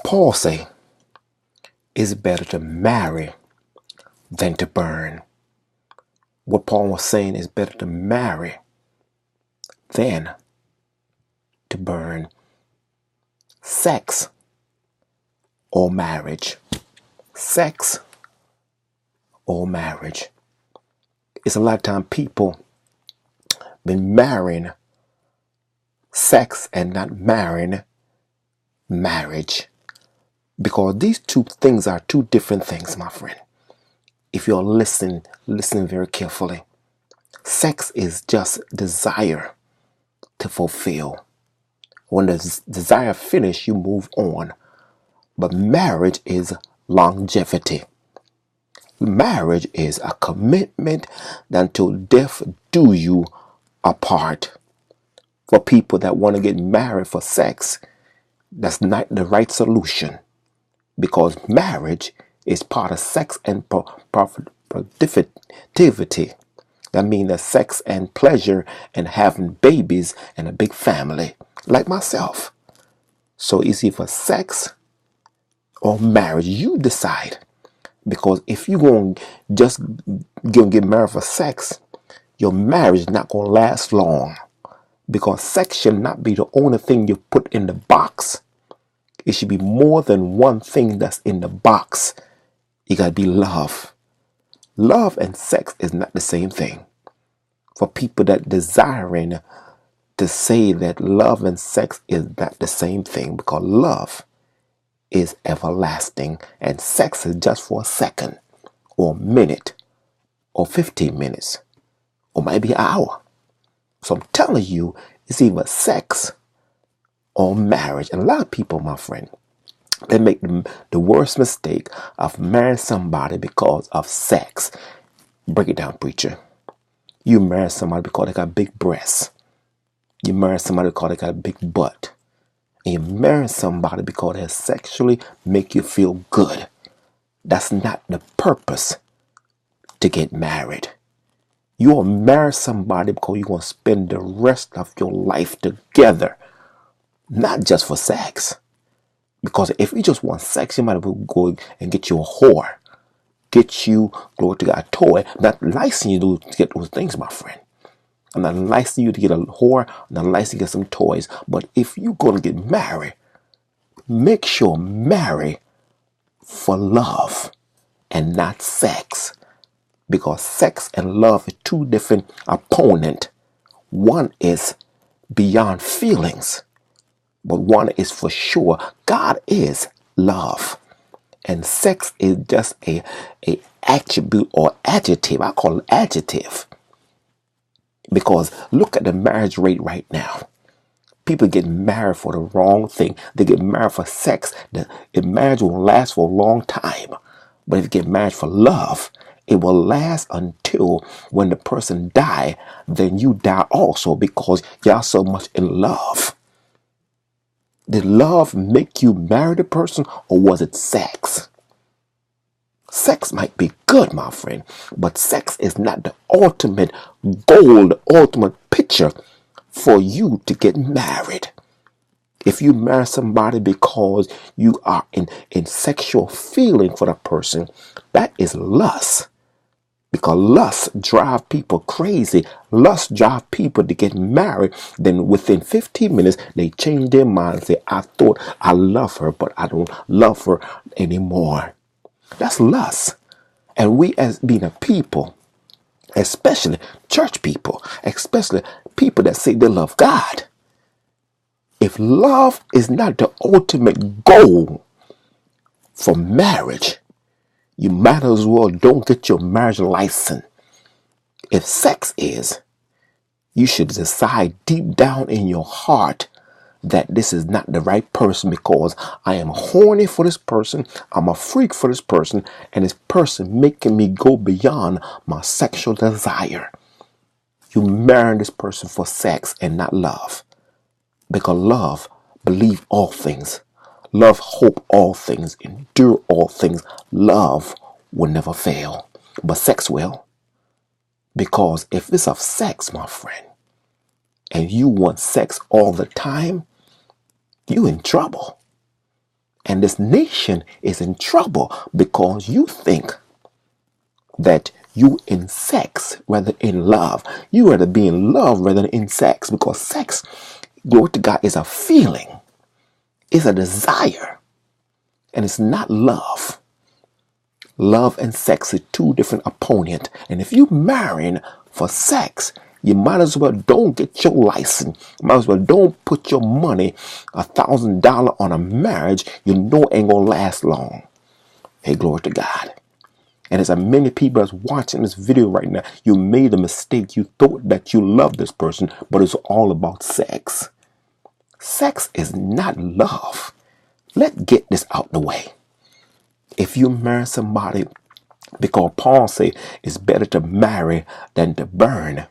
Paul say it's better to marry than to burn. What Paul was saying is better to marry than to burn. Sex or marriage. Sex or marriage. It's a lot of time people been marrying sex and not marrying marriage, because these two things are two different things, my friend. If you're listening very carefully, sex is just desire to fulfill. When the desire finishes, you move on. But marriage is longevity. Marriage is a commitment that until death do you apart. For people that want to get married for sex, that's not the right solution, because marriage is part of sex and productivity. That means that sex and pleasure and having babies and a big family, like myself. So it's either sex or marriage. You decide. Because if you're going to just get married for sex, your marriage is not going to last long. Because sex should not be the only thing you put in the box. It should be more than one thing that's in the box. It got to be love. Love and sex is not the same thing. For people that desiring to say that love and sex is not the same thing, because love is everlasting and sex is just for a second or a minute or 15 minutes or maybe an hour. So I'm telling you, it's either sex or marriage. And a lot of people, my friend, they make the worst mistake of marrying somebody because of sex. Break it down, preacher. You marry somebody because they got big breasts. You marry somebody because they got a big butt. And you marry somebody because they sexually make you feel good. That's not the purpose to get married. You will marry somebody because you're going to spend the rest of your life together. Not just for sex. Because if you just want sex, you might as well go and get you a whore. Get you, glory to God, a toy. I'm not licensing you to get those things, my friend. I'm not licensing you to get a whore. I'm not licensing you to get some toys. But if you're going to get married, make sure marry for love and not sex. Because sex and love are two different opponents. One is beyond feelings, but one is for sure. God is love. And sex is just a attribute or adjective. I call it adjective. Because look at the marriage rate right now. People get married for the wrong thing. They get married for sex. The marriage will last for a long time. But if you get married for love, it will last until when the person die, then you die also, because y'all so much in love. Did love make you marry the person, or was it sex? Sex might be good, my friend, but sex is not the ultimate goal, the ultimate picture for you to get married. If you marry somebody because you are in sexual feeling for the person, that is lust. Because lust drive people crazy. Lust drive people to get married. Then within 15 minutes, they change their mind and say, I thought I love her, but I don't love her anymore. That's lust. And we, as being a people, especially church people, especially people that say they love God, if love is not the ultimate goal for marriage, you might as well don't get your marriage license. If sex is, you should decide deep down in your heart that this is not the right person, because I am horny for this person, I'm a freak for this person, and this person making me go beyond my sexual desire. You marry this person for sex and not love. Because love believes all things. Love hope all things, endure all things. Love will never fail. But sex will. Because if it's of sex, my friend, and you want sex all the time, you in trouble. And this nation is in trouble because you think that you in sex rather in love. You rather be in love rather than in sex, because sex, glory to God, is a feeling, it's a desire, and it's not love. Love and sex are two different opponents. And if you marrying for sex, you might as well don't get your license. Might as well don't put your money, $1,000 on a marriage you know ain't gonna last long. Hey, glory to God. And as many people that's watching this video right now, you made a mistake. You thought that you love this person, but it's all about sex. Sex is not love. Let's get this out the way. If you marry somebody, because Paul said it's better to marry than to burn,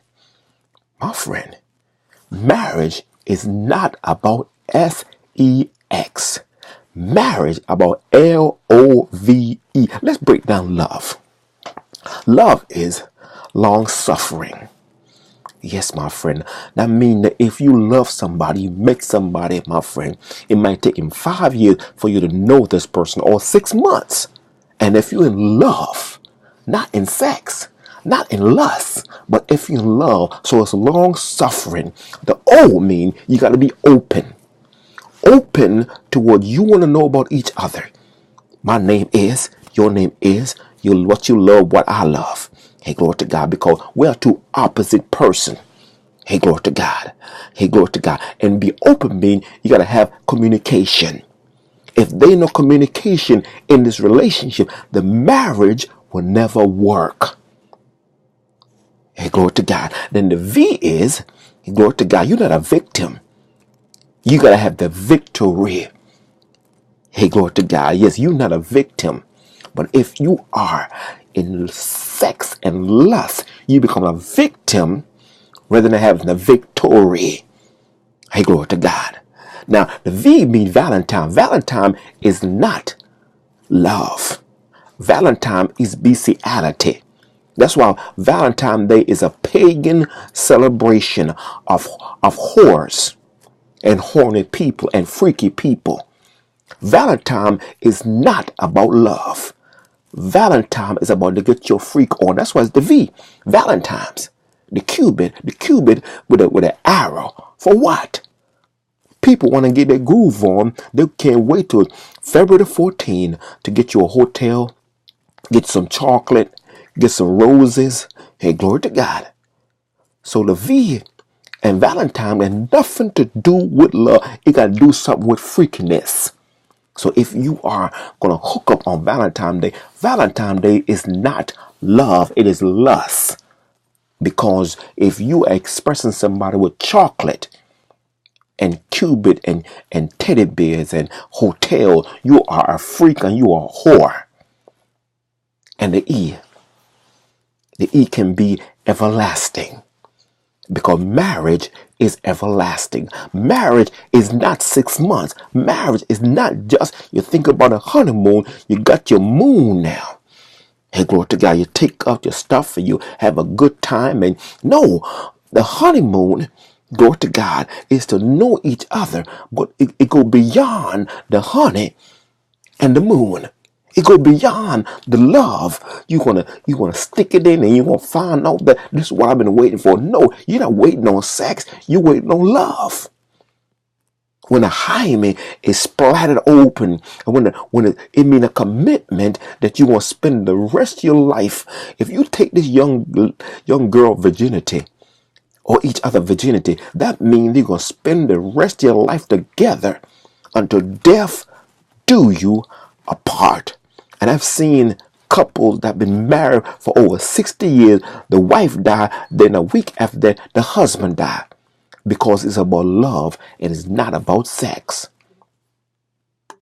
my friend, marriage is not about sex. Marriage about love. Let's break down love. Love is long suffering. Yes, my friend. That means that if you love somebody, you make somebody, my friend, it might take him 5 years for you to know this person, or 6 months. And if you're in love, not in sex, not in lust, but if you're in love, so it's long suffering. The O mean you got to be open. Open to what you want to know about each other. My name is, your name is, what you love, what I love. Hey, glory to God, because we are two opposite person. Hey, glory to God. Hey, glory to God. And be open mean you got to have communication. If there ain't no communication in this relationship, the marriage will never work. Hey, glory to God. Then the V is, hey, glory to God, you're not a victim. You got to have the victory. Hey, glory to God. Yes, you're not a victim. But if you are in sex and lust, you become a victim rather than having the victory. Hey, glory to God. Now, the V means Valentine. Valentine is not love. Valentine is bestiality. That's why Valentine's Day is a pagan celebration of whores and horny people and freaky people. Valentine is not about love. Valentine is about to get your freak on. That's why it's the V. Valentine's. The cupid with an arrow. For what? People want to get their groove on. They can't wait till February 14 to get you a hotel, get some chocolate, get some roses. Hey, glory to God. So the V and Valentine has nothing to do with love. It got to do something with freakiness. So if you are going to hook up on Valentine's Day is not love. It is lust. Because if you are expressing somebody with chocolate and cupid and teddy bears and hotel, you are a freak and you are a whore. And the E can be everlasting. Because marriage is everlasting. Marriage is not 6 months. Marriage is not just, you think about a honeymoon, you got your moon now. Hey, glory to God, you take out your stuff and you have a good time. And no, the honeymoon, glory to God, is to know each other. But it go beyond the honey and the moon. It go beyond the love. You're gonna stick it in and you're gonna find out that this is what I've been waiting for. No, you're not waiting on sex, you're waiting on love. When a hymen is splattered open, and it means a commitment that you want to spend the rest of your life. If you take this young girl virginity or each other virginity, that means you're going to spend the rest of your life together until death do you apart. And I've seen couples that have been married for over 60 years. The wife died, then a week after that, the husband died. Because it's about love and it's not about sex.